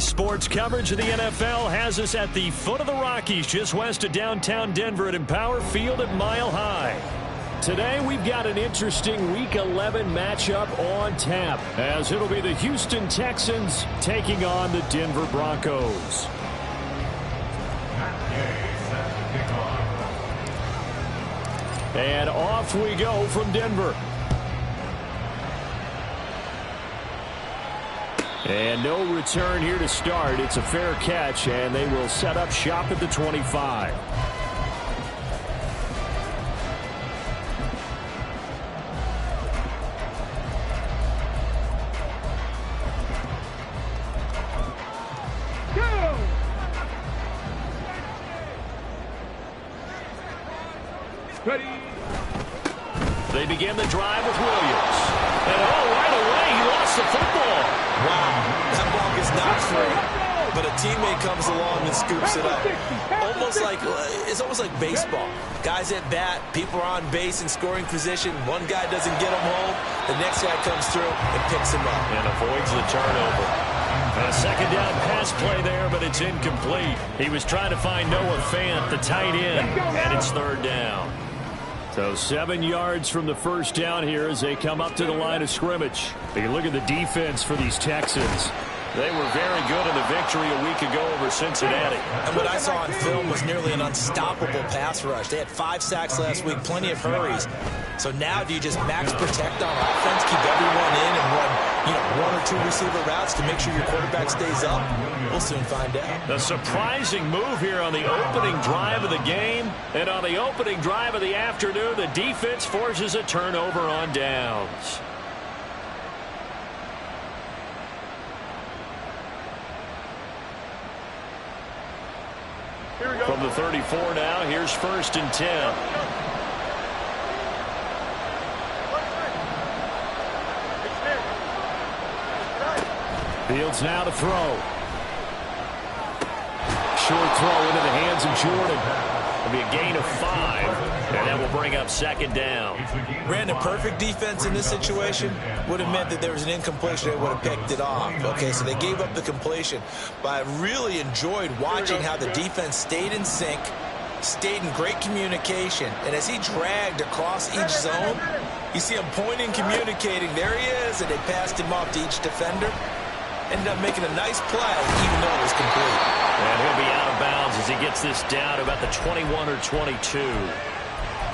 Sports coverage of the NFL has us at the foot of the Rockies, just west of downtown Denver at Empower Field at Mile High. Today we've got an interesting Week 11 matchup on tap, as it'll be the Houston Texans taking on the Denver Broncos. And off we go from Denver. And no return here to start. It's a fair catch, and they will set up shop at the 25. Ready. They begin the drive with Williams. And right away, he lost the football. Wow, that ball gets knocked free, but a teammate comes along and scoops it up. It's almost like baseball. Guys at bat, people are on base in scoring position. One guy doesn't get him home. The next guy comes through and picks him up. And avoids the turnover. A second down pass play there, but it's incomplete. He was trying to find Noah Fant, the tight end, and it's third down. So 7 yards from the first down here as they come up to the line of scrimmage. You can look at the defense for these Texans. They were very good in the victory a week ago over Cincinnati. And what I saw on film was nearly an unstoppable pass rush. They had 5 sacks last week, plenty of hurries. So now do you just max protect on offense, keep everyone in, and run 1 or 2 receiver routes to make sure your quarterback stays up? We'll soon find out. A surprising move here on the opening drive of the game. And on the opening drive of the afternoon, the defense forces a turnover on downs. From the 34 now, here's 1st and 10. Fields now to throw. Short throw into the hands of Jordan. It'll be a gain of 5, and that will bring up 2nd down. Brandon, perfect defense in this situation would have meant that there was an incompletion. They would have picked it off. Okay, so they gave up the completion. But I really enjoyed watching how the defense stayed in sync, stayed in great communication. And as he dragged across each zone, you see him pointing, communicating. There he is, and they passed him off to each defender. Ended up making a nice play, even though it was complete. And he'll be out of bounds as he gets this down about the 21 or 22.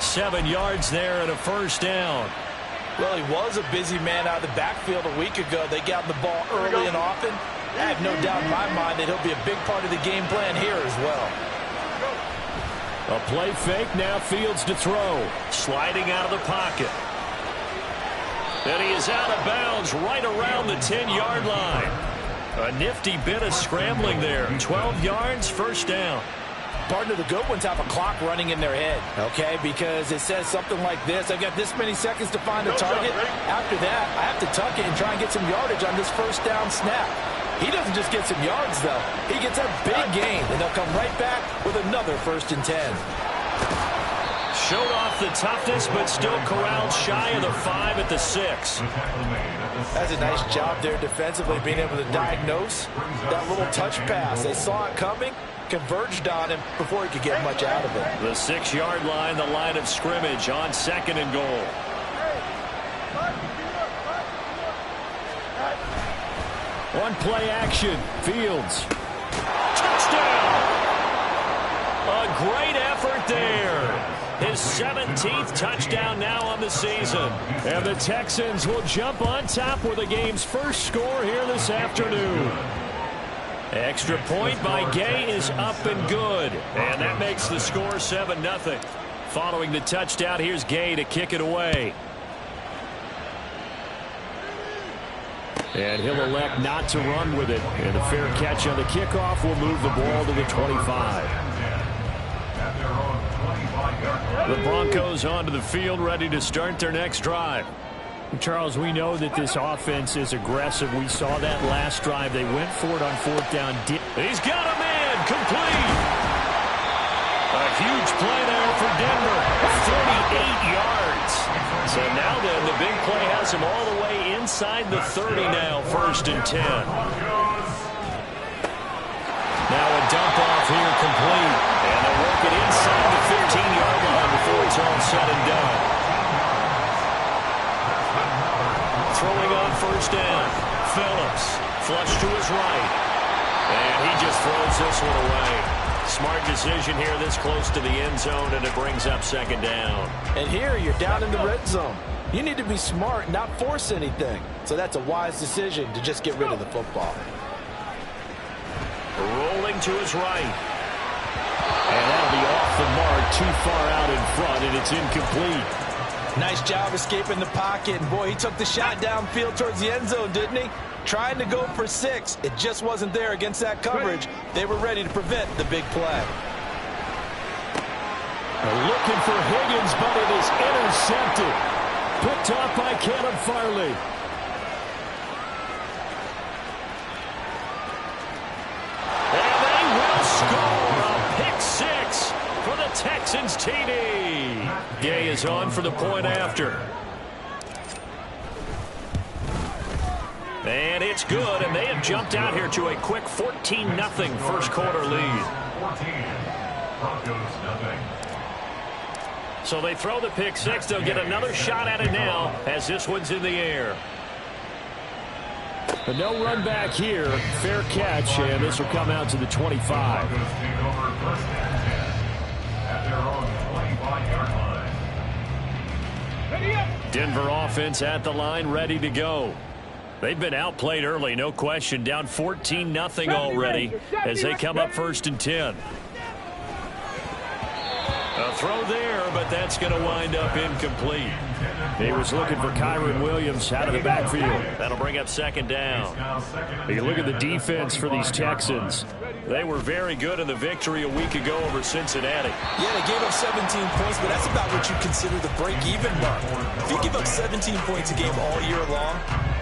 7 yards there and a 1st down. Well, he was a busy man out of the backfield a week ago. They got the ball early and often. I have no doubt in my mind that he'll be a big part of the game plan here as well. A play fake, now Fields to throw. Sliding out of the pocket. And he is out of bounds right around the 10-yard line. A nifty bit of scrambling there. 12 yards, 1st down. Partner, the good ones have a clock running in their head, okay? Because it says something like this. I've got this many seconds to find a target. After that, I have to tuck it and try and get some yardage on this 1st down snap. He doesn't just get some yards, though. He gets a big gain, and they'll come right back with another 1st and 10. Showed off the toughness, but still corralled shy of the 5 at the 6. That's a nice job there defensively, being able to diagnose that little touch pass. They saw it coming, converged on him before he could get much out of it. The 6-yard line, the line of scrimmage on 2nd and goal. One play action, Fields. Touchdown! A great effort there. His 17th touchdown now on the season. And the Texans will jump on top with the game's first score here this afternoon. Extra point by Gay is up and good. And that makes the score 7-0. Following the touchdown, here's Gay to kick it away. And he'll elect not to run with it. And a fair catch on the kickoff will move the ball to the 25. The Broncos onto the field, ready to start their next drive. Charles, we know that this offense is aggressive. We saw that last drive. They went for it on 4th down. He's got a man, complete. A huge play there for Denver, 38 yards. So now then, the big play has has him all the way inside the 30 now, 1st and 10. down. Phillips, flush to his right. And he just throws this one away. Smart decision here this close to the end zone, and it brings up second down. And here you're down in the red zone. You need to be smart, not force anything. So that's a wise decision to just get rid of the football. Rolling to his right. And that'll be off the mark, too far out in front, and it's incomplete. Nice job escaping the pocket. And boy, he took the shot downfield towards the end zone, didn't he? Trying to go for 6. It just wasn't there against that coverage. They were ready to prevent the big play. Looking for Higgins, but it is intercepted. Picked off by Caleb Farley. And they will score a pick 6 for the Texans TD. Gay is on for the point after. And it's good, and they have jumped out here to a quick 14-0 first quarter lead. So they throw the pick 6. They'll get another shot at it now as this one's in the air. But no run back here. Fair catch, and this will come out to the 25. Denver offense at the line, ready to go. They've been outplayed early, no question. Down 14-0 already as they come up 1st and 10. A throw there, but that's going to wind up incomplete. He was looking for Kyren Williams out of the backfield. That'll bring up second down. You look at the defense for these Texans. They were very good in the victory a week ago over Cincinnati. Yeah, they gave up 17 points, but that's about what you consider the break-even mark. If you give up 17 points a game all year long,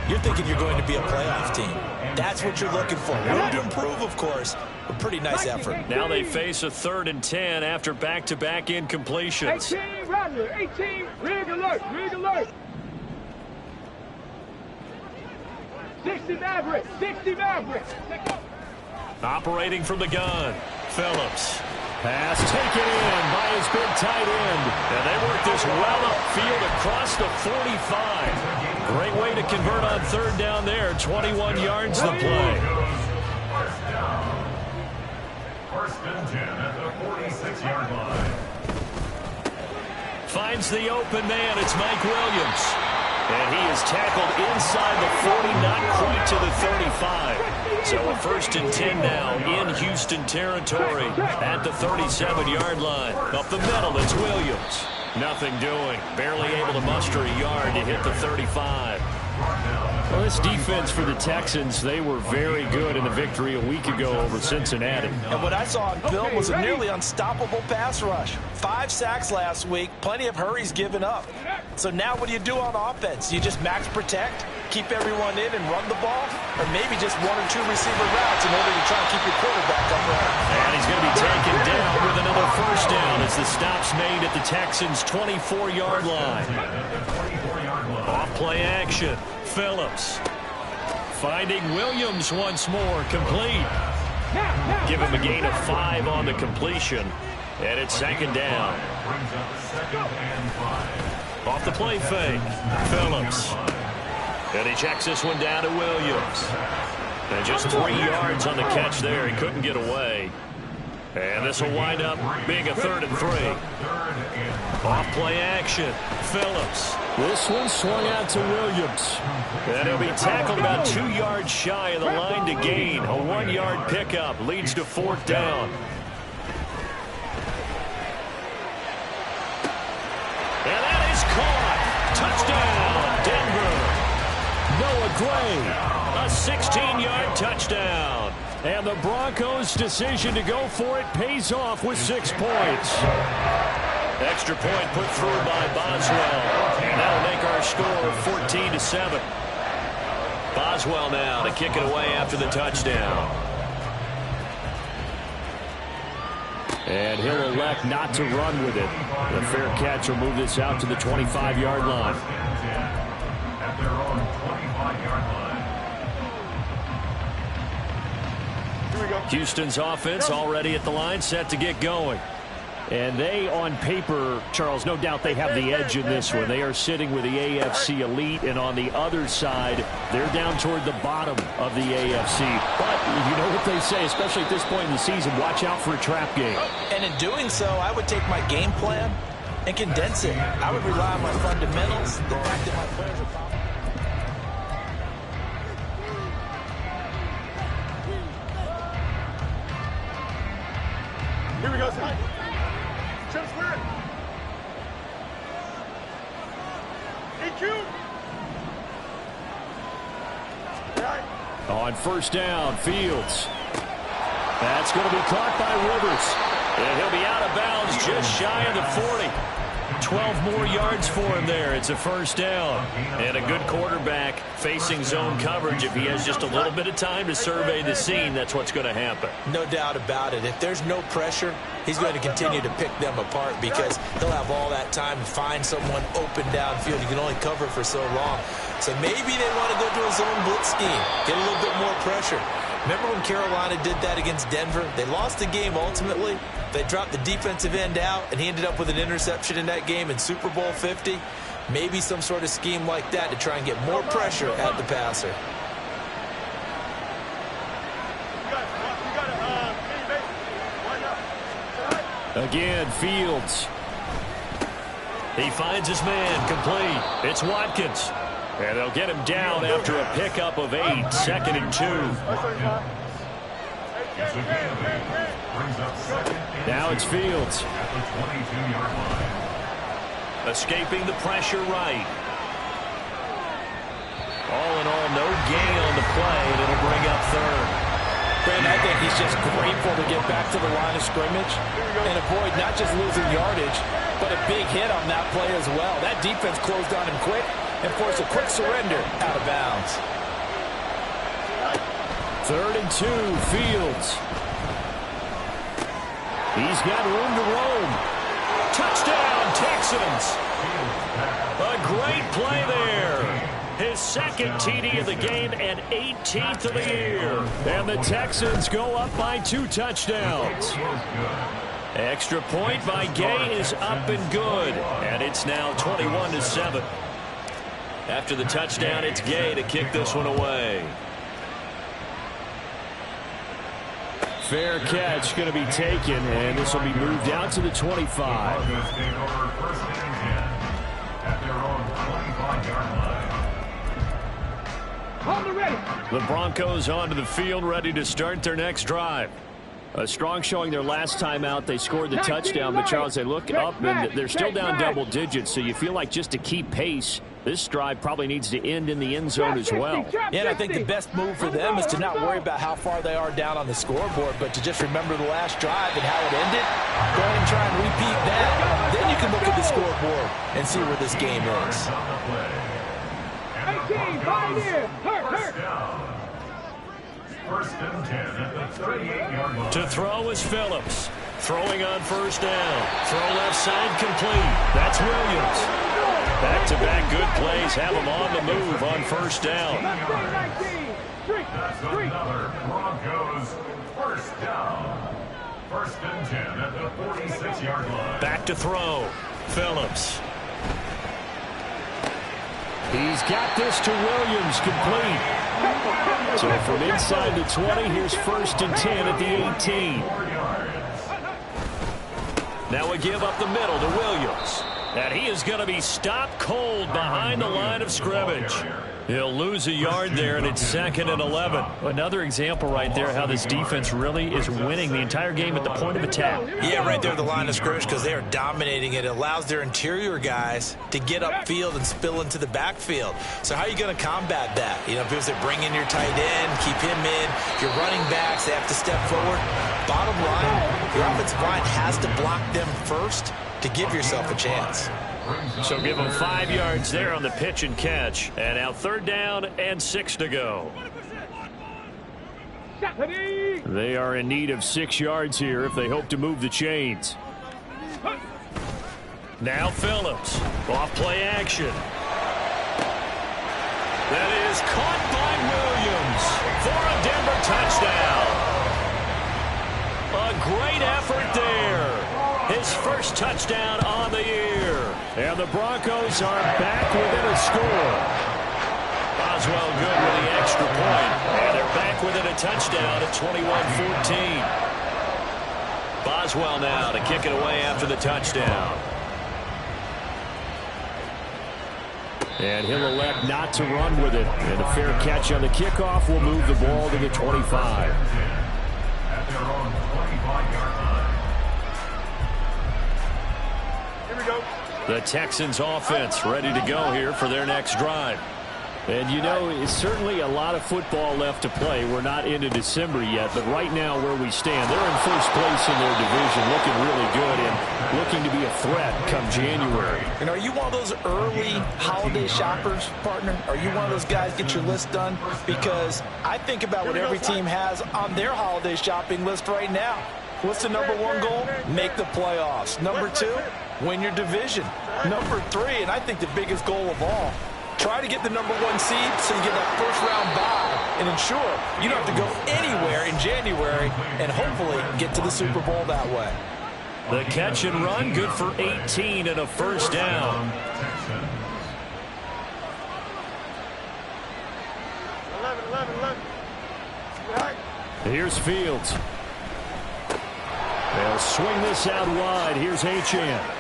you're thinking you're going to be a playoff team. That's what you're looking for. Room to improve, of course. A pretty nice effort. Now they face a 3rd and 10 after back-to-back incompletions. 18, Rattler, 18, rig alert, rig alert. 60 Maverick, 60 Maverick. Operating from the gun, Phillips. Pass taken in by his big tight end. And they work this well upfield across the 45. Great way to convert on 3rd down there. 21 yards the play. First and 10 at the 46-yard line. Finds the open man. It's Mike Williams. And he is tackled inside the 40, not quite to the 35. So a 1st and 10 now in Houston territory at the 37-yard line. Up the middle, it's Williams. Nothing doing. Barely able to muster a yard to hit the 35. Well, this defense for the Texans, they were very good in the victory a week ago over Cincinnati. And what I saw on film was a nearly unstoppable pass rush. 5 sacks last week, plenty of hurries given up. So now what do you do on offense? You just max protect, keep everyone in and run the ball, or maybe just 1 or 2 receiver routes in order to try and keep your quarterback upright. And he's going to be taken down with another 1st down as the stop's made at the Texans' 24-yard line. Off play action. Phillips finding Williams once more, complete. Give him a gain of 5 on the completion, and it's 2nd down. Off the play fake, Phillips. And he checks this one down to Williams. And just 3 yards on the catch there. He couldn't get away. And this will wind up being a 3rd and 3. Off play action, Phillips. This one swung out to Williams. And he'll be tackled about 2 yards shy of the line to gain. A 1-yard pickup leads to 4th down. And that is caught. Touchdown, Denver. Noah Gray, a 16-yard touchdown. And the Broncos' decision to go for it pays off with 6 points. Extra point put through by Boswell. And that'll make our score 14-7. Boswell now to kick it away after the touchdown. And he'll elect not to run with it. The fair catch will move this out to the 25-yard line. At their own 25-yard line. Houston's offense already at the line, set to get going. And they, on paper, Charles, no doubt they have the edge in this one. They are sitting with the AFC elite, and on the other side, they're down toward the bottom of the AFC. But you know what they say, especially at this point in the season, watch out for a trap game. And in doing so, I would take my game plan and condense it. I would rely on my fundamentals, the fact that my players are confident. Here we go, son. Just win. EQ. On first down, Fields. That's going to be caught by Rivers. And he'll be out of bounds just shy of the 40. 12 more yards for him there. It's a first down. And a good quarterback facing zone coverage. If he has just a little bit of time to survey the scene, that's what's going to happen. No doubt about it. If there's no pressure, he's going to continue to pick them apart because he'll have all that time to find someone open downfield. You can only cover for so long. So maybe they want to go to a zone blitz scheme, get a little bit more pressure. Remember when Carolina did that against Denver? They lost the game ultimately. They dropped the defensive end out, and he ended up with an interception in that game in Super Bowl 50. Maybe some sort of scheme like that to try and get more pressure at the passer. Again, Fields. He finds his man complete. It's Watkins. And they'll get him down after a pickup of 8, 2nd and 2. Now it's Fields. Escaping the pressure right. All in all, no gain on the play, and it'll bring up 3rd. Brandon, I think he's just grateful to get back to the line of scrimmage and avoid not just losing yardage, but a big hit on that play as well. That defense closed on him quick and forced a quick surrender out of bounds. 3rd and 2, Fields. He's got room to roam. Touchdown, Texans. A great play there. His 2nd TD of the game and 18th of the year. And the Texans go up by 2 touchdowns. Extra point by Gay is up and good. And it's now 21-7. After the touchdown, it's Gay to kick this one away. Fair catch going to be taken, and this will be moved out to the 25. The Broncos onto the field, ready to start their next drive. A strong showing their last time out. They scored the touchdown, but Charles, they look up, and they're still down double digits, so you feel like just to keep pace, this drive probably needs to end in the end zone as well. Yeah, and I think the best move for them is to not worry about how far they are down on the scoreboard, but to just remember the last drive and how it ended. Go ahead and try and repeat that. Then you can look at the scoreboard and see where this game is. 18, find in. Hurt. First and 10 at the 38-yard line. To throw is Phillips. Throwing on first down. Throw left side complete. That's Williams. Back-to-back good plays have him on the move on first down. That's another Broncos first down. First and 10 at the 46-yard line. Back to throw. Phillips. He's got this to Williams, complete. So from inside the 20, here's first and 10 at the 18. Now a give up the middle to Williams. And he is going to be stopped cold behind the line of scrimmage. He'll lose a yard there, and it's 2nd and 11. Another example right there how this defense really is winning the entire game at the point of attack. Yeah, right there at the line of scrimmage because they are dominating it. It allows their interior guys to get upfield and spill into the backfield. So how are you going to combat that? You know, if they bring in your tight end, keep him in. If your running backs, they have to step forward. Bottom line, your offensive line has to block them first to give yourself a chance. So give them 5 yards there on the pitch and catch. And now 3rd down and 6 to go. They are in need of 6 yards here if they hope to move the chains. Now Phillips. Off play action. That is caught by Williams for a Denver touchdown. A great effort there. his first touchdown on the year. And the Broncos are back within a score. Boswell good with the extra point. And they're back within a touchdown at 21-14. Boswell now to kick it away after the touchdown. And he'll elect not to run with it. And a fair catch on the kickoff will move the ball to the 25. At their own 25-yard line. Here we go. The Texans offense ready to go here for their next drive. And, you know, it's certainly a lot of football left to play. We're not into December yet, but right now where we stand, they're in first place in their division, looking really good and looking to be a threat come January. And are you one of those early holiday shoppers, partner? Are you one of those guys get your list done? Because I think about what every team has on their holiday shopping list right now. What's the number one goal? Make the playoffs. Number two, win your division. Number three, and I think the biggest goal of all, try to get the number one seed so you get that first-round bye and ensure you don't have to go anywhere in January and hopefully get to the Super Bowl that way. The catch and run, good for 18 and a first down. 11. Right. Here's Fields. They'll swing this out wide. Here's Achane.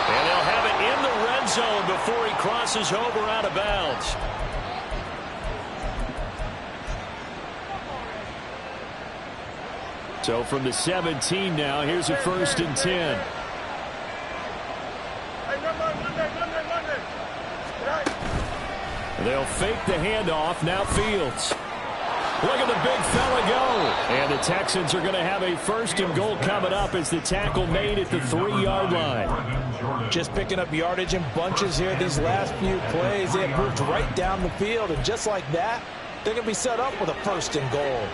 And they'll have it in the red zone before he crosses over out of bounds. So from the 17 now, here's a 1st and 10. Hey, Monday. Right. They'll fake the handoff. Now Fields. Look at the big fella go. And the Texans are going to have a 1st and goal coming up as the tackle made at the 3-yard line. Just picking up yardage in bunches here these last few plays. They have moved right down the field, and just like that, they're going to be set up with a 1st and goal.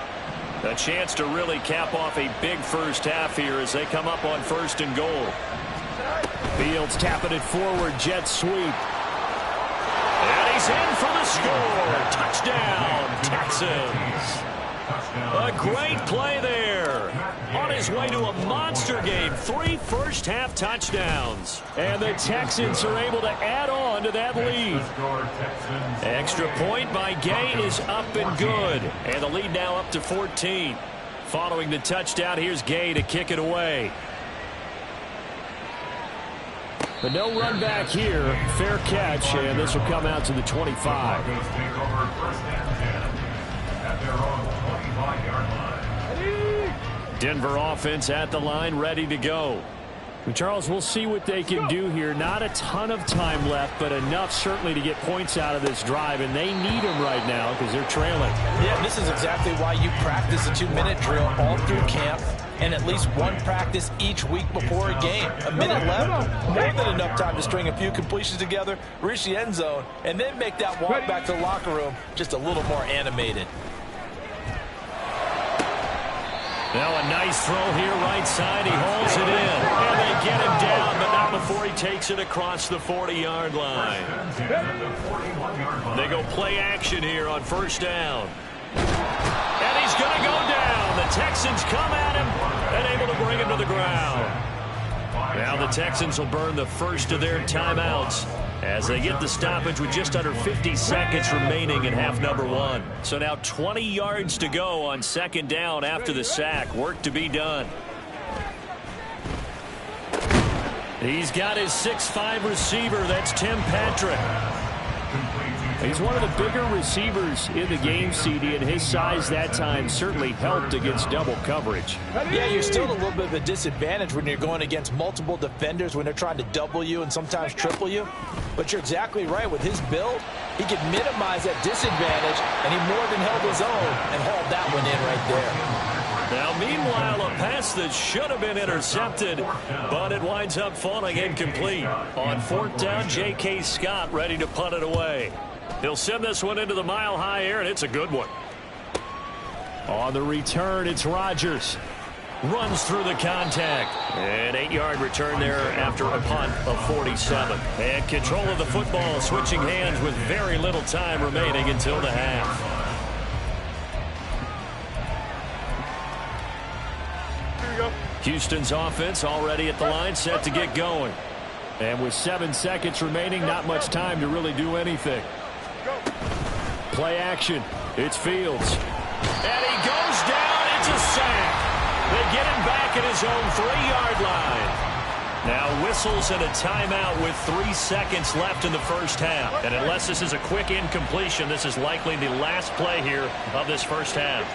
A chance to really cap off a big first half here as they come up on 1st and goal. Fields tapping it forward, jet sweep. And he's in for the score. Touchdown, Texans. A great play there. On his way to a monster game. 3 first-half touchdowns. And the Texans are able to add on to that lead. Extra point by Gay is up and good. And the lead now up to 14. Following the touchdown, here's Gay to kick it away. But no run back here. Fair catch, and this will come out to the 25. Denver offense at the line, ready to go. And Charles, we'll see what they can do here. Not a ton of time left, but enough certainly to get points out of this drive, and they need them right now because they're trailing. Yeah, this is exactly why you practice a 2-minute drill all through camp and at least one practice each week before a game. A minute left, more than enough time to string a few completions together, reach the end zone, and then make that walk back to the locker room just a little more animated. Now a nice throw here right side. He hauls it in. And they get him down, but not before he takes it across the 40-yard line. They go play action here on 1st down. And he's going to go down. The Texans come at him and able to bring him to the ground. Now the Texans will burn the first of their timeouts as they get the stoppage with just under 50 seconds remaining in half number 1. So now 20 yards to go on 2nd down after the sack. Work to be done. He's got his 6'5" receiver. That's Tim Patrick. He's one of the bigger receivers in the game, CD, and his size that time certainly helped against double coverage. Yeah, you're still a little bit of a disadvantage when you're going against multiple defenders when they're trying to double you and sometimes triple you. But you're exactly right. With his build, he could minimize that disadvantage, and he more than held his own and hauled that one in right there. Now, meanwhile, a pass that should have been intercepted, but it winds up falling incomplete. On 4th down, J.K. Scott ready to punt it away. He'll send this one into the mile-high air, and it's a good one. On the return, it's Rodgers. Runs through the contact. An 8-yard return there after a punt of 47. And control of the football, switching hands with very little time remaining until the half. Here we go. Houston's offense already at the line, set to get going. And with 7 seconds remaining, not much time to really do anything. Play action. It's Fields. And he goes down. It's a sack. They get him back at his own 3-yard line. Now whistles and a timeout with 3 seconds left in the first half. And unless this is a quick incompletion, this is likely the last play here of this first half.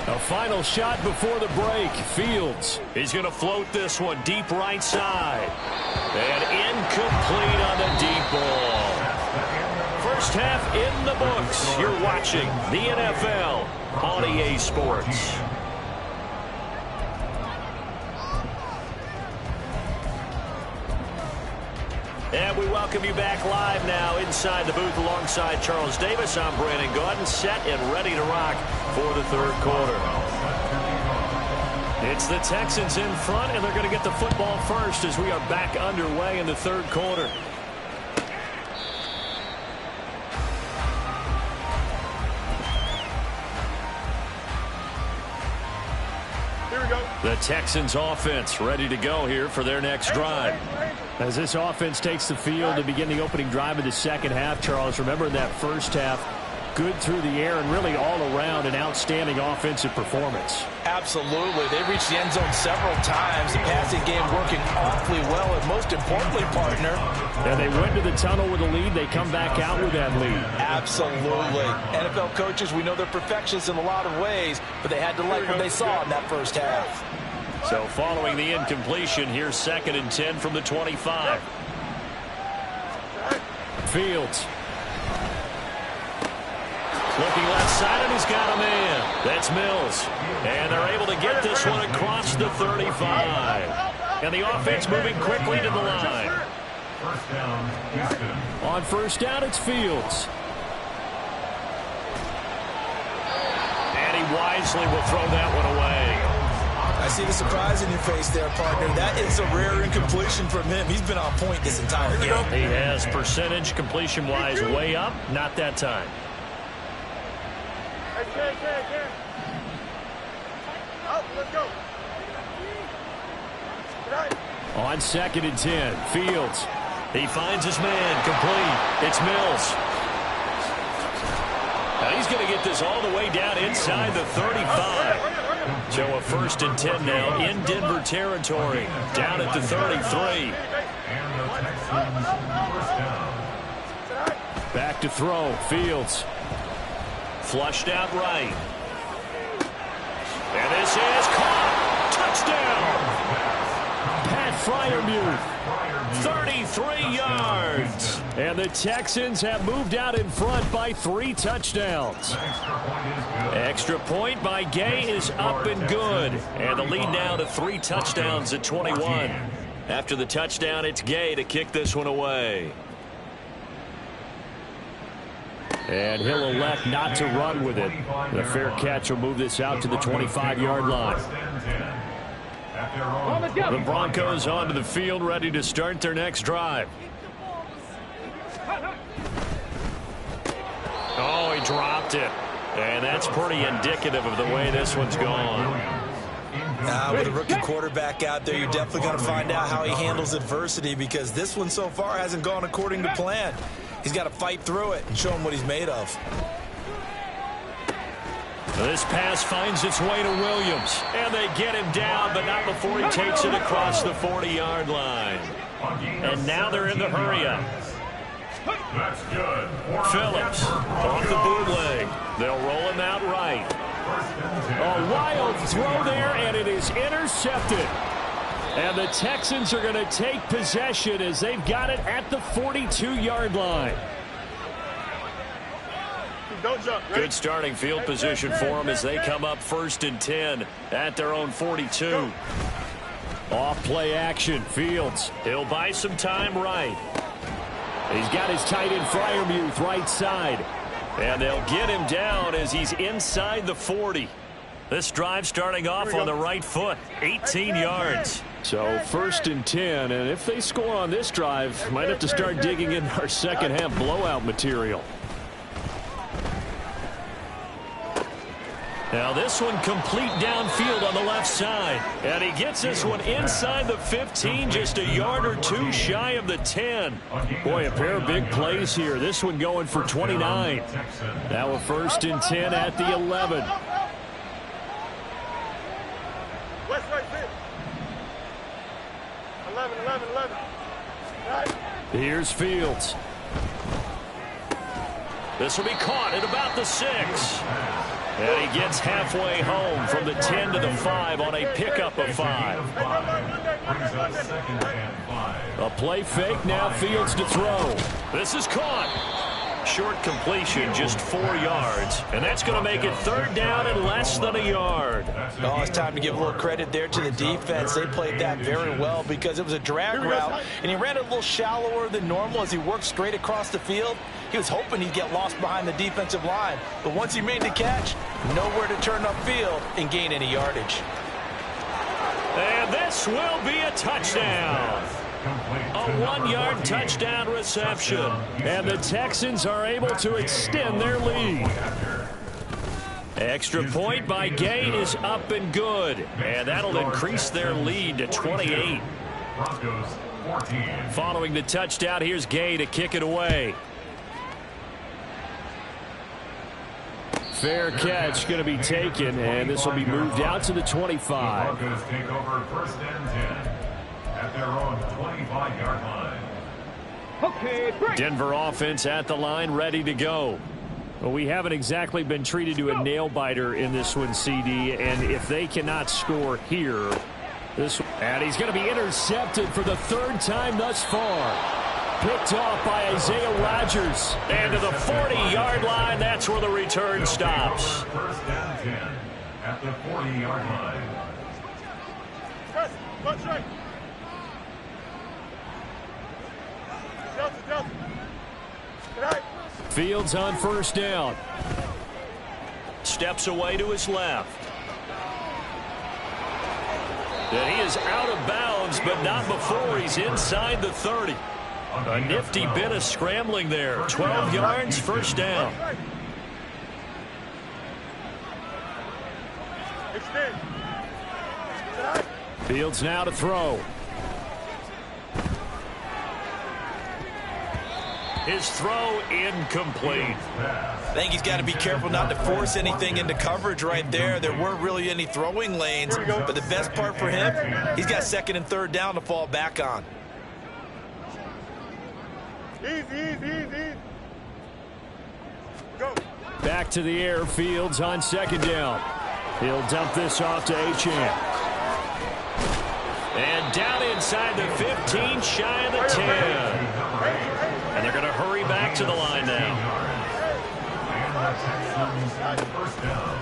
A final shot before the break. Fields. He's going to float this one deep right side. And incomplete on the deep ball. First half in the books. You're watching the NFL on EA Sports. And we welcome you back live now inside the booth alongside Charles Davis. I'm Brandon Gaudin, set and ready to rock for the third quarter. It's the Texans in front, and they're going to get the football first as we are back underway in the third quarter. The Texans offense ready to go here for their next drive. As this offense takes the field to begin the opening drive of the second half, Charles, remember in that first half, good through the air and really all around an outstanding offensive performance. Absolutely. They reached the end zone several times. The passing game working awfully well, and most importantly, partner. And they went to the tunnel with a lead. They come back out with that lead. Absolutely. NFL coaches, we know they're perfectionists in a lot of ways, but they had to like what they saw in that first half. So following the incompletion, here's 2nd and 10 from the 25. Fields. Looking left side, and he's got a man. That's Mills. And they're able to get this one across the 35. And the offense moving quickly to the line. First down, Houston. On first down, it's Fields. And he wisely will throw that one away. I see the surprise in your face there, partner. That is a rare incompletion from him. He's been on point this entire game. He has percentage completion-wise way up. Not that time. Let's go. On 2nd and 10, Fields. He finds his man, complete. It's Mills. Now he's going to get this all the way down inside the 35. So a 1st and 10 now in Denver territory, down at the 33. Back to throw, Fields. Flushed out right. And this is caught. Touchdown. Pat Freiermuth. 33 yards. And the Texans have moved out in front by 3 touchdowns. Extra point by Gay is up and good. And the lead now to 3 touchdowns at 21. After the touchdown, it's Gay to kick this one away. And he'll elect not to run with it. The fair catch will move this out to the 25-yard line. The Broncos onto the field, ready to start their next drive. Oh, he dropped it. And that's pretty indicative of the way this one's gone. With a rookie quarterback out there, you're definitely going to find out how he handles adversity, because this one so far hasn't gone according to plan. He's got to fight through it and show him what he's made of. This pass finds its way to Williams. And they get him down, but not before he takes it across the 40-yard line. And now they're in the hurry-up. That's good. Phillips off the bootleg. They'll roll him out right. A wild throw there, and it is intercepted. And the Texans are going to take possession as they've got it at the 42-yard line. Don't jump. Good starting field position for them as they come up 1st and 10 at their own 42. Off play action, Fields. He'll buy some time right. He's got his tight end Freiermuth right side. And they'll get him down as he's inside the 40. This drive starting off on the right foot, 18 yards. So 1st and 10, and if they score on this drive, might have to start digging in our second half blowout material. Now this one complete downfield on the left side. And he gets this one inside the 15, just a yard or two shy of the 10. Boy, a pair of big plays here. This one going for 29. Now a 1st and 10 at the 11. West right fit. 11. Right. Here's Fields. This will be caught at about the 6. And he gets halfway home from the 10 to the 5 on a pickup of 5. A play fake, now Fields to throw. This is caught. Short completion, just 4 yards. And that's going to make it 3rd down and less than a yard. Oh, it's time to give a little credit there to the defense. They played that very well because it was a drag route, and he ran a little shallower than normal as he worked straight across the field. He was hoping he'd get lost behind the defensive line. But once he made the catch, nowhere to turn upfield and gain any yardage. And this will be a touchdown. A 1-yard touchdown reception. And the Texans are able to extend their lead. Extra point by Gay is up and good. And that'll increase their lead to 28. Following the touchdown, here's Gay to kick it away. Fair catch going to be taken, and this will be moved out to the 25. Broncos take over 1st and 10 at their own 25-yard line. Okay, break. Denver offense at the line, ready to go. Well, we haven't exactly been treated to a nail-biter in this one, CD, and if they cannot score here, and he's going to be intercepted for the 3rd time thus far. Picked off by Isaiah Rodgers. And to the 40-yard line, that's where the return stops. 1st and 10 at the 40-yard line. Watch right. Delta. Right. Fields on 1st down. Steps away to his left. And he is out of bounds, but not before he's inside the 30. A nifty bit of scrambling there. 12 yards, 1st down. Extend. Fields now to throw. His throw incomplete. I think he's got to be careful not to force anything into coverage right there. There weren't really any throwing lanes, but the best part for him, he's got 2nd and 3rd down to fall back on. Easy. Go. Back to the air. Fields on 2nd down. He'll dump this off to Achane. And down inside the 15, shy of the 10. And they're going to hurry back to the line now.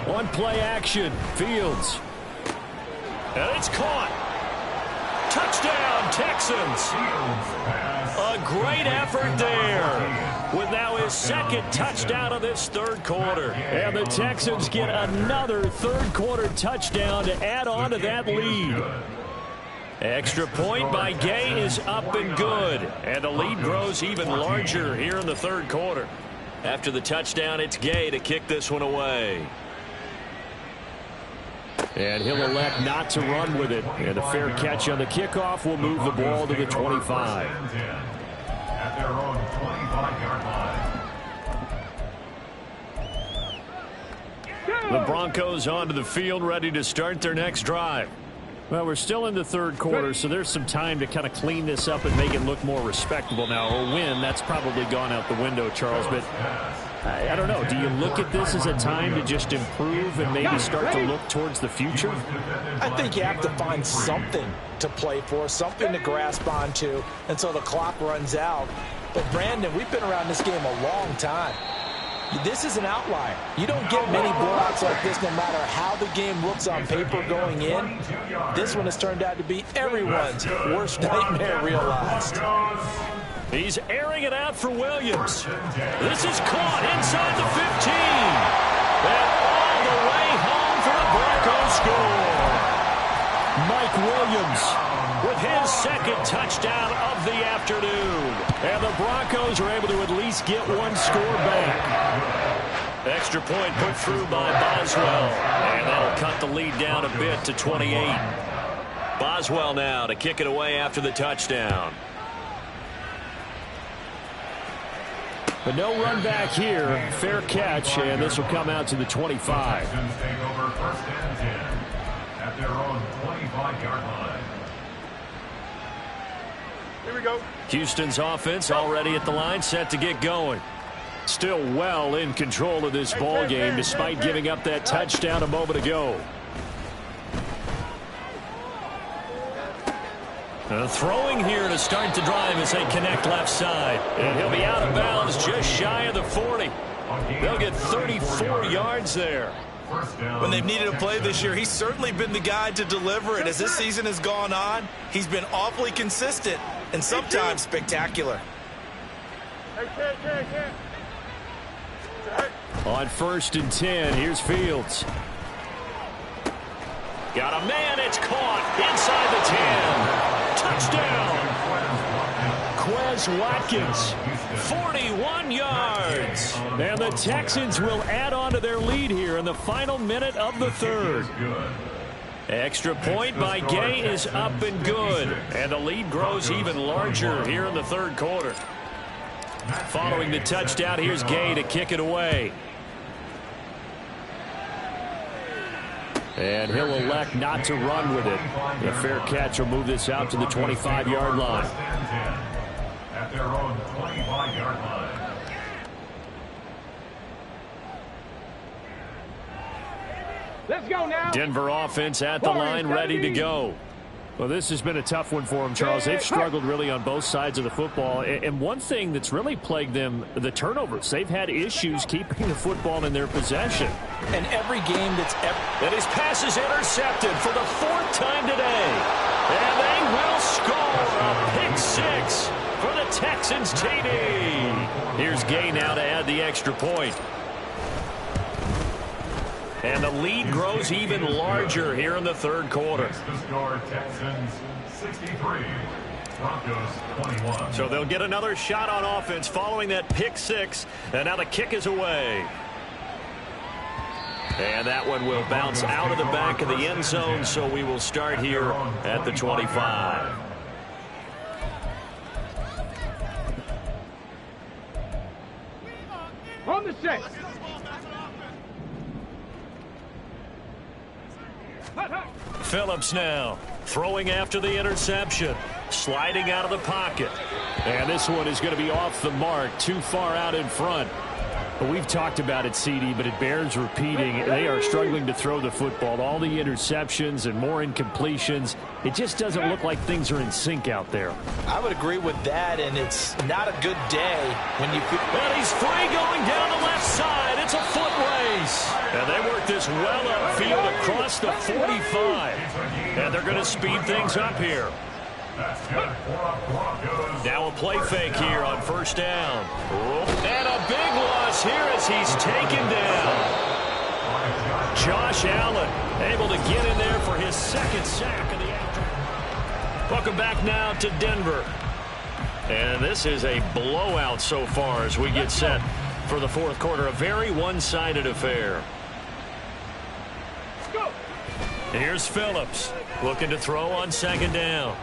1 play action. Fields. And it's caught. Touchdown, Texans. A great effort there. With now his 2nd touchdown of this 3rd quarter. And the Texans get another 3rd quarter touchdown to add on to that lead. Extra point by Gay is up and good. And the lead grows even larger here in the 3rd quarter. After the touchdown, it's Gay to kick this one away. And he'll elect not to run with it. And a fair catch on the kickoff will move the ball to the 25. At their own 25-yard line. The Broncos onto the field, ready to start their next drive. Well, we're still in the 3rd quarter, so there's some time to kind of clean this up and make it look more respectable now. A win, that's probably gone out the window, Charles, but I don't know. Do you look at this as a time to just improve and maybe start to look towards the future? I think you have to find something to play for, something to grasp onto until the clock runs out. But, Brandon, we've been around this game a long time. This is an outlier. You don't get many blowouts like this no matter how the game looks on paper going in. This one has turned out to be everyone's worst nightmare realized. He's airing it out for Williams. This is caught inside the 15. And all the way home for the Broncos score. Mike Williams with his 2nd touchdown of the afternoon. And the Broncos are able to at least get 1 score back. Extra point put through by Boswell. And that'll cut the lead down a bit to 28. Boswell now to kick it away after the touchdown. But no run back here. Fair catch, and this will come out to the 25. Texans take over 1st and 10 at their own 25-yard line. Here we go. Houston's offense already at the line, set to get going. Still well in control of this ball game despite giving up that touchdown a moment ago. Throwing here to start the drive as they connect left side. And he'll be out of bounds just shy of the 40. They'll get 34 yards there. When they've needed a play this year, he's certainly been the guy to deliver it. As this season has gone on, he's been awfully consistent and sometimes spectacular. On 1st and 10, here's Fields. Got a man, it's caught inside the 10. Touchdown. Quez Watkins, 41 yards. And the Texans will add on to their lead here in the final minute of the 3rd. Extra point by Gay is up and good. And the lead grows even larger here in the 3rd quarter. Following the touchdown, here's Gay to kick it away. And he'll elect not to run with it. A fair catch will move this out to the 25-yard line. At their own 25-yard line. Let's go now. Denver offense at the line, ready to go. Well, this has been a tough one for them, Charles. They've struggled really on both sides of the football. And one thing that's really plagued them, the turnovers. They've had issues keeping the football in their possession. And every game that's ever... And his pass is intercepted for the 4th time today. And they will score a pick 6 for the Texans TD. Here's Gay now to add the extra point. And the lead grows even larger here in the 3rd quarter. The score, Texans 63, Broncos 21. So they'll get another shot on offense following that pick 6. And now the kick is away. And that one will bounce out of the back of the end zone, so we will start here at the 25. On the 6. Phillips now throwing after the interception, sliding out of the pocket. And this one is going to be off the mark, too far out in front. But we've talked about it, CD, but it bears repeating. They are struggling to throw the football. All the interceptions and more incompletions. It just doesn't look like things are in sync out there. I would agree with that, and it's not a good day when you... And he's free going down the left side. It's a foot race. And they work this well upfield across the 45. And they're going to speed things up here. Now a play fake here on 1st down. And a big loss here as he's taken down. Josh Allen able to get in there for his 2nd sack of the afternoon. Welcome back now to Denver. And this is a blowout so far as we get set for the 4th quarter. A very one-sided affair. Here's Phillips looking to throw on 2nd down.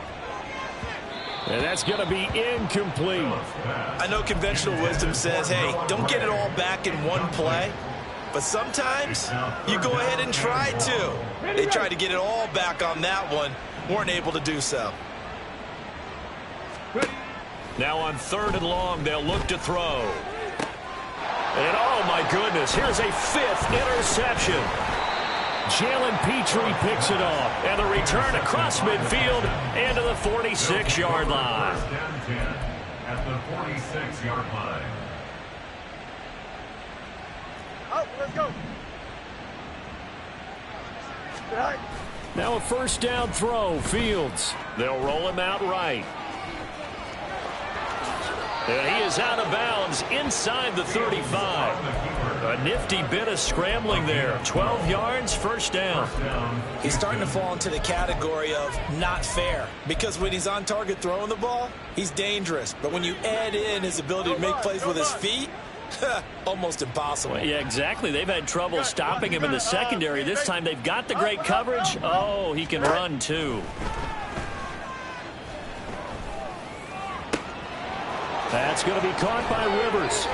And that's going to be incomplete. I know conventional wisdom says, hey, don't get it all back in one play. But sometimes you go ahead and try to. They tried to get it all back on that one. Weren't able to do so. Now on 3rd and long, they'll look to throw. And oh my goodness, here's a 5th interception. Jalen Petrie picks it off. And the return across midfield into the 46-yard line. At the 46-yard line. Out, let's go. Right. Now a 1st down throw, Fields. They'll roll him out right. And he is out of bounds inside the 35. A nifty bit of scrambling there. 12 yards, 1st down. He's starting to fall into the category of not fair. Because when he's on target throwing the ball, he's dangerous. But when you add in his ability to make plays with his feet, Almost impossible. Well, yeah, exactly. They've had trouble stopping him in the secondary. This time they've got the great coverage. Oh, he can run too. That's going to be caught by Rivers.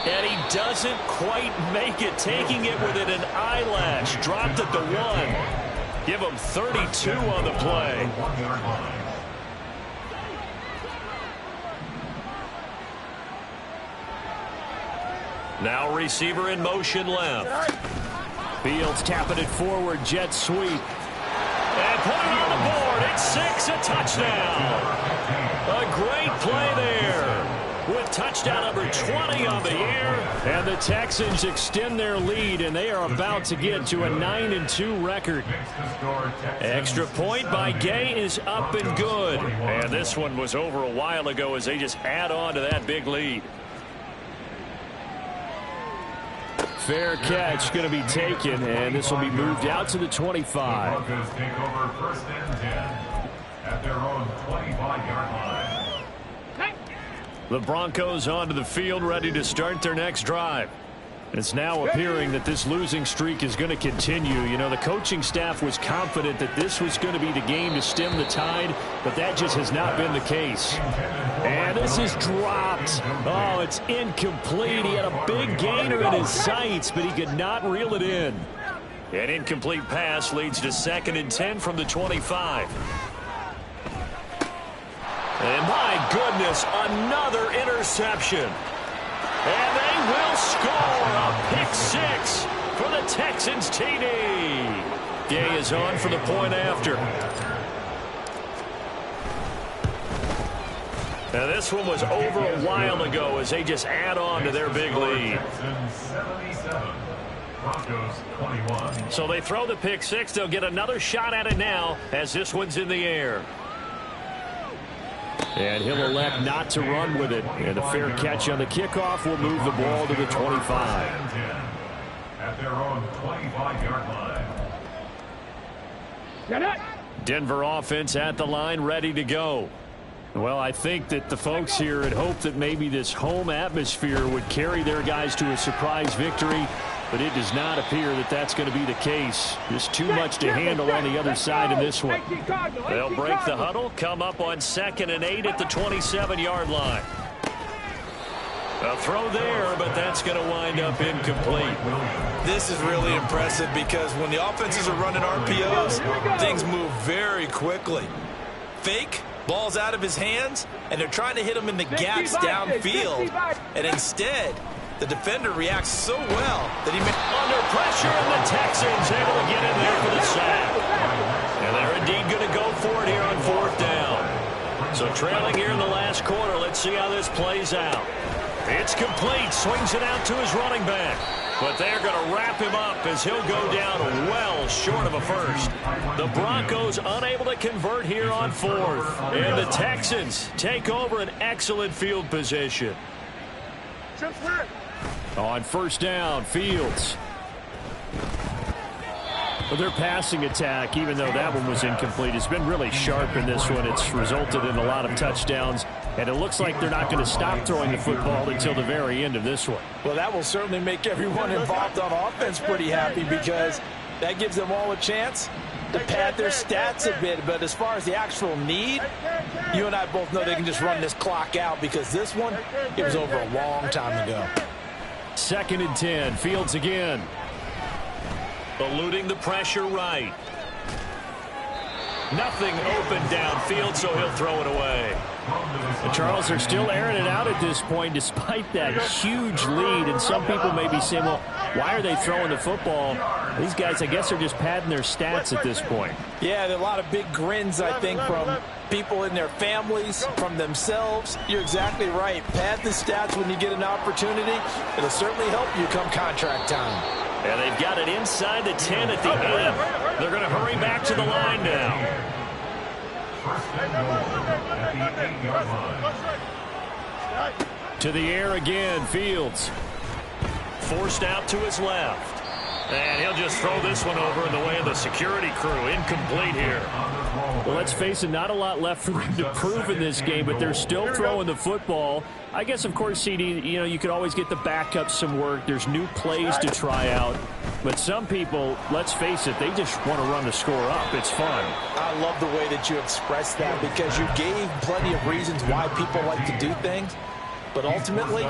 And he doesn't quite make it, taking it within an eyelash. Dropped at the 1. Give him 32 on the play. Now receiver in motion left. Fields tapping it forward, jet sweep. And putting it on the board. It's 6, a touchdown. A great play there. With touchdown number 20 on the year. And the Texans extend their lead, and they are about to get to a 9-2 record. Extra point by Gay is up and good. And this one was over a while ago as they just add on to that big lead. Fair catch going to be taken, and this will be moved out to the 25. Broncos take over 1st and 10 at their own 25-yard line. The Broncos onto the field, ready to start their next drive. It's now appearing that this losing streak is going to continue. You know, the coaching staff was confident that this was going to be the game to stem the tide, but that just has not been the case. And this is dropped. Oh, it's incomplete. He had a big gainer in his sights, but he could not reel it in. An incomplete pass leads to 2nd and 10 from the 25. And my goodness, another interception. And they will score a pick 6 for the Texans TD. Gay is on for the point after. Now this one was over a while ago as they just add on to their big lead. Broncos 21. So they throw the pick 6. They'll get another shot at it now as this one's in the air. And he'll elect not to run with it. And a fair catch on the kickoff will move the ball to the 25. At their own 25-yard line. Denver offense at the line, ready to go. Well, I think that the folks here had hoped that maybe this home atmosphere would carry their guys to a surprise victory, but it does not appear that that's going to be the case. Just too much to handle on the other side of this one. They'll break the huddle, come up on 2nd and 8 at the 27-yard line. A throw there, but that's going to wind up incomplete. This is really impressive because when the offenses are running RPOs, things move very quickly. Fake, ball's out of his hands, and they're trying to hit him in the gaps downfield. And instead, the defender reacts so well that he under pressure, and the Texans able to get in there for the sack. And they're indeed going to go for it here on 4th down. So trailing here in the last quarter, let's see how this plays out. It's complete, swings it out to his running back. But they're going to wrap him up as he'll go down well short of a first. The Broncos unable to convert here on 4th. And the Texans take over an excellent field position. On 1st down, Fields. Well, their passing attack, even though that one was incomplete, has been really sharp in this one. It's resulted in a lot of touchdowns, and it looks like they're not going to stop throwing the football until the very end of this one. Well, that will certainly make everyone involved on offense pretty happy because that gives them all a chance to pad their stats a bit. But as far as the actual need, you and I both know they can just run this clock out because this one, it was over a long time ago. 2nd and 10, Fields again. Eluding the pressure right. Nothing open downfield, so he'll throw it away. And Charles, they're still airing it out at this point despite that huge lead. And some people may be saying, well, why are they throwing the football? These guys, I guess, are just padding their stats at this point. Yeah, there are a lot of big grins, I think, from people in their families, from themselves. You're exactly right. Pad the stats when you get an opportunity. It'll certainly help you come contract time. And they've got it inside the 10 at the end. They're going to hurry back to the line now. 1st and goal at the 8-yard line. To the air again, Fields. Forced out to his left. And he'll just throw this one over in the way of the security crew. Incomplete here. Well, let's face it, not a lot left for them to prove in this game, but they're still throwing the football. I guess, of course, CD, you could always get the backup some work. There's new plays to try out. But some people, let's face it, they just want to run the score up. It's fun. I love the way that you expressed that because you gave plenty of reasons why people like to do things. But ultimately,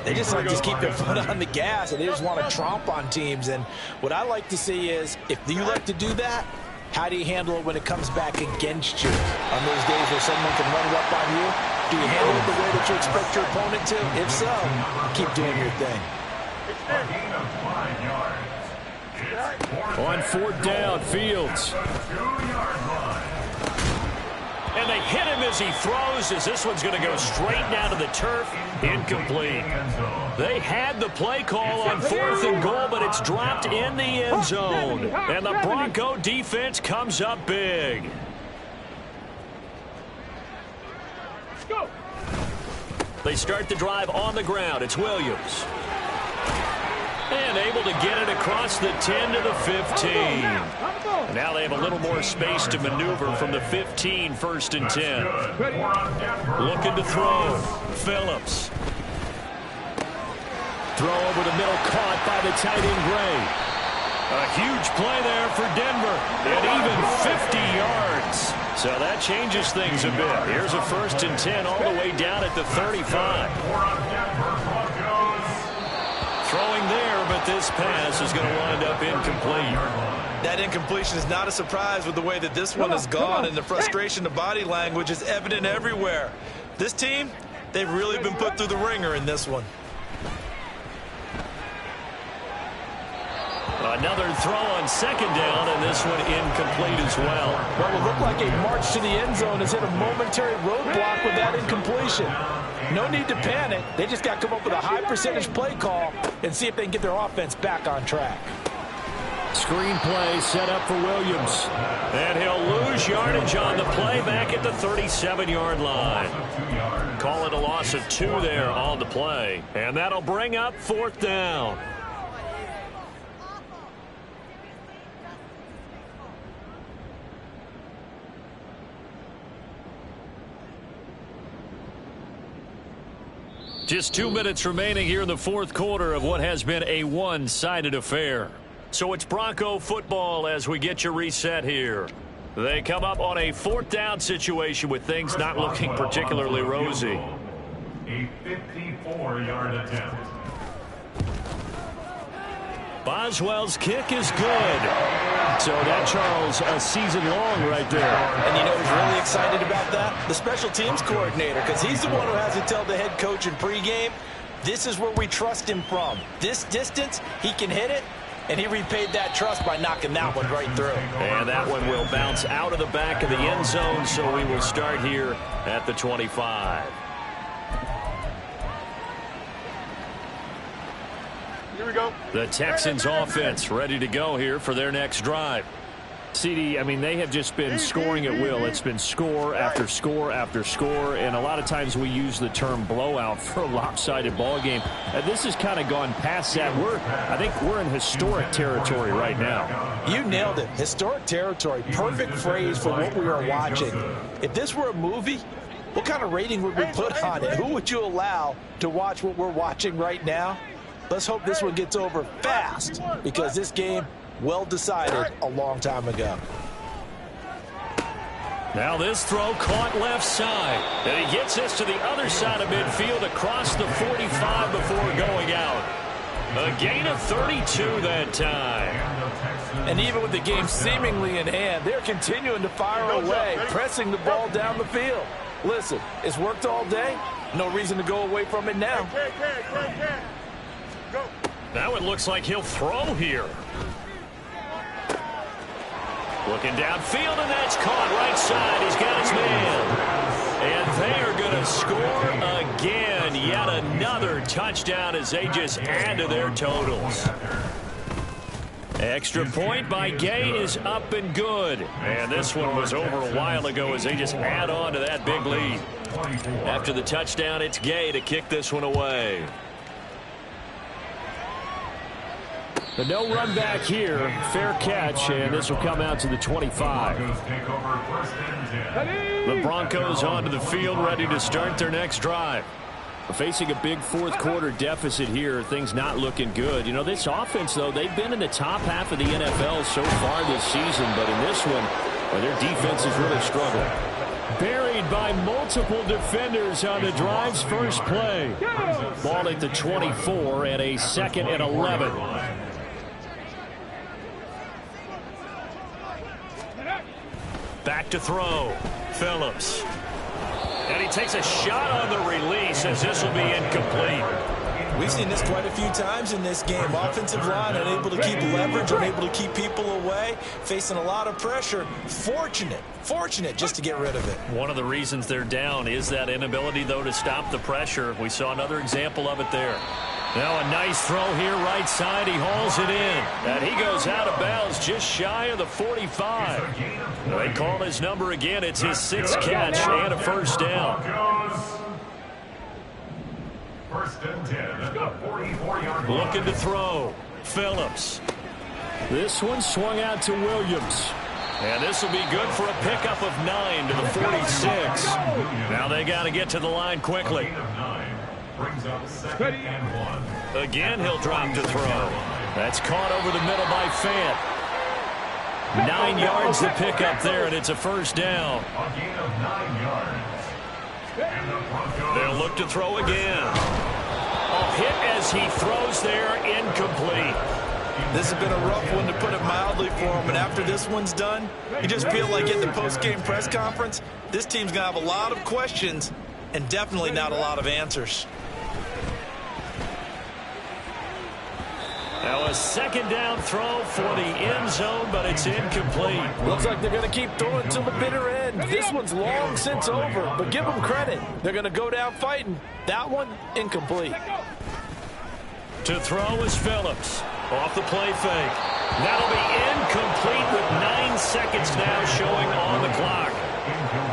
they just like to keep their foot on the gas, and they just want to tromp on teams. And what I like to see is, if you like to do that, how do you handle it when it comes back against you? On those days where someone can run it up on you, do you handle it the way that you expect your opponent to? If so, keep doing your thing. On 4th down, Fields. And they hit him as he throws, as this one's going to go straight down to the turf. Incomplete. They had the play call on 4th and goal, but it's dropped in the end zone. And the Bronco defense comes up big. Go. They start the drive on the ground. It's Williams. And able to get it across the 10 to the 15. And now they have a little more space to maneuver from the 15, 1st and 10. Looking to throw. Phillips. Throw over the middle, caught by the tight end Gray. A huge play there for Denver. And even 50 yards. So that changes things a bit. Here's a 1st and 10 all the way down at the 35. Throwing there, but this pass is going to wind up incomplete. That incompletion is not a surprise with the way that this one has gone, and the frustration of body language is evident everywhere. This team, they've really been put through the ringer in this one. Another throw on 2nd down, and this one incomplete as well. What will look like a march to the end zone has hit a momentary roadblock with that incompletion. No need to panic. They just got to come up with a high percentage play call and see if they can get their offense back on track. Screen play set up for Williams. And he'll lose yardage on the play back at the 37-yard line. Call it a loss of 2 there on the play. And that'll bring up 4th down. Just 2 minutes remaining here in the 4th quarter of what has been a one-sided affair. So it's Bronco football as we get you reset here. They come up on a 4th down situation with things not looking particularly rosy. A 54-yard attempt. Boswell's kick is good. So that, Charles, a season long right there. And you know who's really excited about that? The special teams coordinator, because he's the one who has to tell the head coach in pregame, this is where we trust him from. This distance, he can hit it, and he repaid that trust by knocking that one right through. And that one will bounce out of the back of the end zone, so we will start here at the 25. Here we go. The Texans offense ready to go here for their next drive. CD, I mean, they have just been scoring at will. It's been score after score after score, and a lot of times we use the term blowout for a lopsided ball game. This has kind of gone past that. I think we're in historic territory right now. You nailed it. Historic territory. Perfect phrase for what we are watching. If this were a movie, what kind of rating would we put on it? Who would you allow to watch what we're watching right now? Let's hope this one gets over fast, because this game, well decided a long time ago. Now this throw caught left side. And he gets this to the other side of midfield across the 45 before going out. A gain of 32 that time. And even with the game seemingly in hand, they're continuing to fire away, pressing the ball down the field. Listen, it's worked all day. No reason to go away from it now. Go. Now it looks like he'll throw here. Looking downfield, and that's caught right side. He's got his man. And they are going to score again. Yet another touchdown as they just add to their totals. Extra point by Gay is up and good. And this one was over a while ago as they just add on to that big lead. After the touchdown, it's Gay to kick this one away. But no run back here. Fair catch, and this will come out to the 25. The Broncos onto the field, ready to start their next drive. Facing a big fourth quarter deficit here, things not looking good. You know, this offense, though, they've been in the top half of the NFL so far this season, but in this one, well, their defense is really struggling. Buried by multiple defenders on the drive's first play. Ball at the 24 and a 2nd and 11. Back to throw. Phillips. And he takes a shot on the release as this will be incomplete. We've seen this quite a few times in this game. Offensive line unable to keep leverage, unable to keep people away, facing a lot of pressure. Fortunate just to get rid of it. One of the reasons they're down is that inability, though, to stop the pressure. We saw another example of it there. Now a nice throw here right side. He hauls it in. And he goes out of bounds just shy of the 45. They call his number again. It's his 6th catch and a first down. First and 10 at the 44-yard line. Looking to throw. Phillips. This one swung out to Williams. And this will be good for a pickup of 9 to the 46. Now they got to get to the line quickly. Brings up 2nd and 1. Again, he'll drop to throw. That's caught over the middle by Fant. 9 yards to pick up there, and it's a first down. A gain of 9 yards. And the Broncos. They'll look to throw again. A hit as he throws there, incomplete. This has been a rough one, to put it mildly, for him. And after this one's done, you just feel like in the post-game press conference, this team's going to have a lot of questions and definitely not a lot of answers. Now a 2nd down throw for the end zone, but it's incomplete. Looks like they're going to keep throwing to the bitter end. This one's long since over, but give them credit. They're going to go down fighting. That one, incomplete. To throw is Phillips. Off the play fake. That'll be incomplete with 9 seconds now showing on the clock.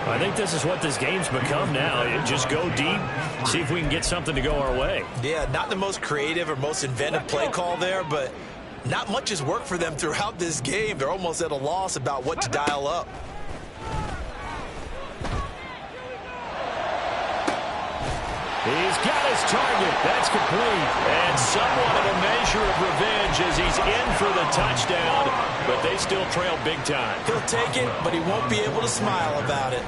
I think this is what this game's become now. Just go deep, see if we can get something to go our way. Yeah, not the most creative or most inventive play call there, but not much has worked for them throughout this game. They're almost at a loss about what to dial up. He's got his target. That's complete. And somewhat of a measure of revenge as he's in for the touchdown, but they still trail big time. He'll take it, but he won't be able to smile about it.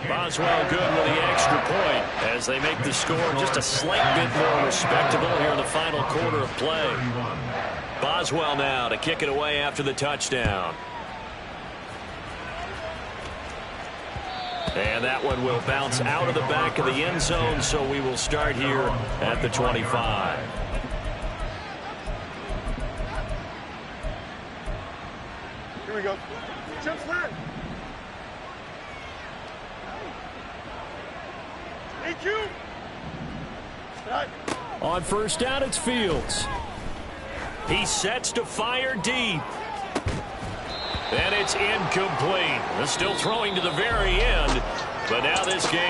Boswell good with the extra point as they make the score just a slight bit more respectable here in the final quarter of play. Boswell now to kick it away after the touchdown. And that one will bounce out of the back of the end zone, so we will start here at the 25. Here we go. Jump flat. Thank you. Right. On first down, it's Fields. He sets to fire deep. And it's incomplete. They're still throwing to the very end, but now this game